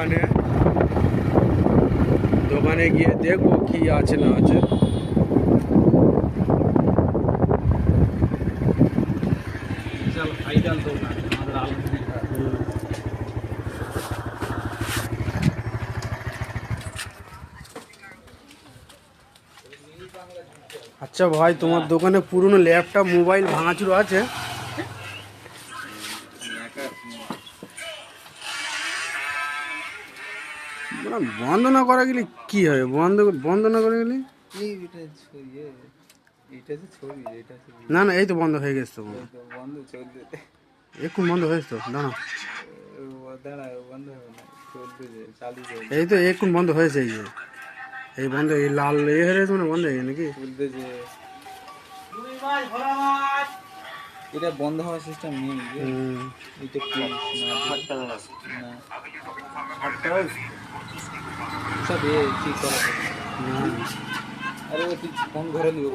দোকানে দোকানে গিয়ে দেখবো কি আছে না আছে। আচ্ছা ভাই, তোমার দোকানে পুরনো ল্যাপটপ মোবাইল ভাঙাচুর আছে? বন্ধ না করা গেলে কি হবে? বন্ধ না করা গেলে না না, এই তো বন্ধ হয়ে গেছে তো। এক্ষুন বন্ধ হয়েছে তো, দাঁড়া। এই তো এক্ষুন বন্ধ হয়েছে। এই যে এই বন্ধ, এই লাল হয়ে গেছে মানে বন্ধ হয়ে গেছে নাকি? এটা বন্ধ হওয়ার সিস্টেম নেই। এটা কি সব ঠিক করা। আরে তুই ফোন ঘরে নিব।